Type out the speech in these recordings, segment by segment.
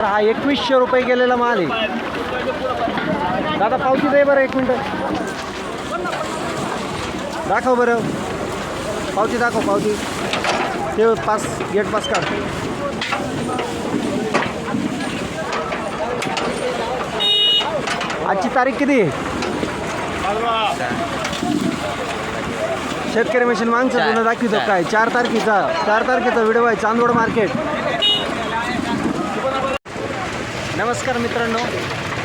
हा 2100 रुपये गेलेला माल आहे. दादा पावती दे बरं, 1 मिनटं दाखव बरं, पावती दाखव, पावती ते पास, गेट पास काढ. आजची तारीख किती आहे? शेतकरी मशीन मागचं तुला दाखवतो काय, 4 तारखेचा व्हिडिओ आहे. चांदवड मार्केट. नमस्कार मित्रांनो,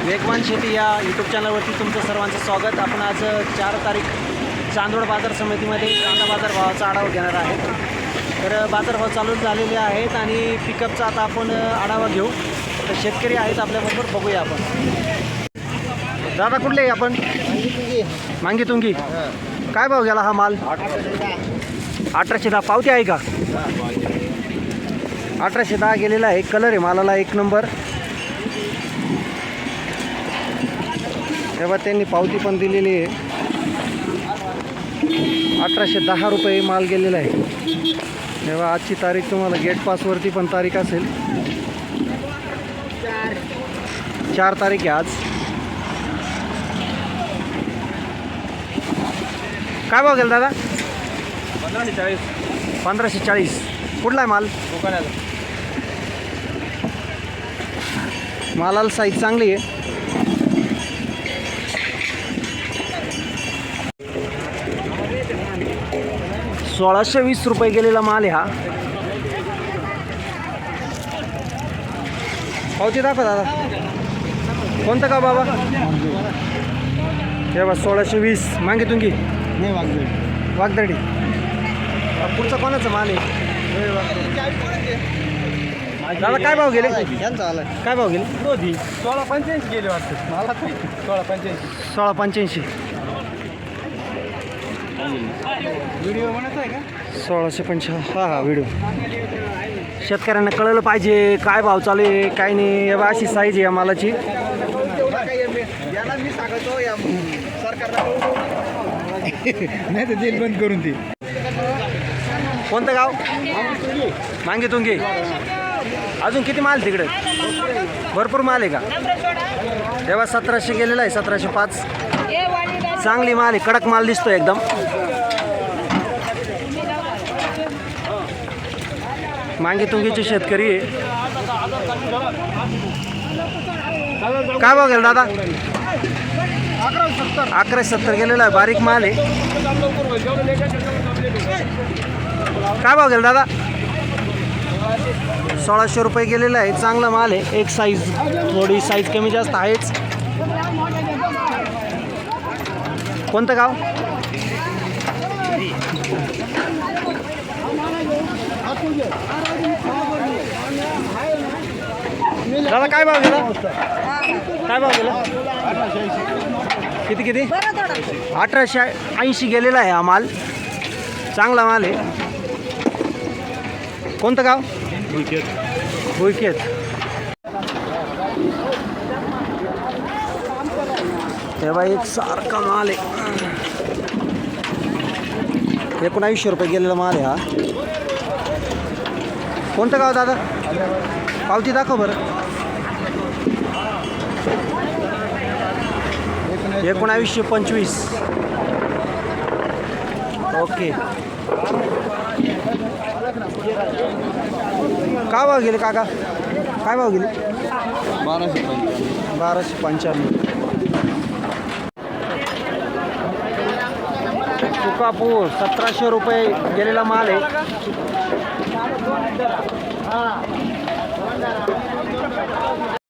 वेगवान शेती या यूट्यूब चॅनलवरती तुमचं सर्वांचं स्वागत. आपण आज 4 तारीख चांदवड बाजार समितीमध्ये कांदा बाजार भावाचा आढावा घेणार आहे. तर बाजारभाव चालू झालेले आहेत आणि पिकअपचा आता आपण आढावा घेऊ. तर शेतकरी आहेत आपल्याबरोबर, बघूया आपण. दादा कुठले आहे आपण? मांगीतुंगी. काय भाव गेला हा माल? 1810. पावती आहे का? 1810 गेलेला आहे. कलर आहे मालाला 1 नंबर. तेव्हा त्यांनी पावती पण दिलेली आहे. 1810 रुपये माल गेलेला आहे. तेव्हा आजची तारीख तुम्हाला गेट पासवरती पण तारीख असेल. 4 तारीख आहे आज. काय भाव गेला दादा? 1540. 1540. कुठला आहे माल? मालाला साईज चांगली आहे. ₹1620 गेलेला माल आहे हा. पावती दाखवा दादा. कोणतं का बाबा? हे बा 1620. मांगीतुंगी नाही वागदडी. पुढचा कोणाचा माल आहे? दादा काय भाव गेले? काय भाव गेले? 1685 गेले वाटतं मला. 1685. व्हिडिओ बनत आहे का? 1685. हा व्हिडिओ. शेतकऱ्यांना कळलं पाहिजे काय भाव चालू आहे काय नाही. हे बा अशी साईज आहे या मालाची. मी सांगतो या सरकारला नाही तर जेल बंद करून ती. कोणतं गाव? मांगीतुंगी. अजून किती माल तिकडे? भरपूर माल आहे का? तेव्हा 1700 गेलेला आहे. 1705. चांगली माल आहे, कडक माल दिसतो एकदम. मांगीतुंगीचे शेतकरी आहे. काय भाव गेला दादा? 1170 गेलेला आहे. बारीक माल आहे. काय भाव गेला दादा? 1600 रुपये गेलेला आहे. चांगला माल आहे. एक साईज, थोडी साईज कमी जास्त आहेच. कोणतं गाव? दादा काय भाव गेला? काय भाव गेला? किती 1880 गेलेला आहे हा माल. चांगला माल आहे. कोणतं गाव? भुईकेत. तेव्हा एक सारखा माल आहे. 1900 रुपये गेलेला माल आहे हा. कोणतं गाव दादा? पावती दाखव बरं. 1925. ओके. काय भाव गेले काका? काय भाव गेले? 1295. तुकापूर 1700 रुपये गेलेला माल आहे.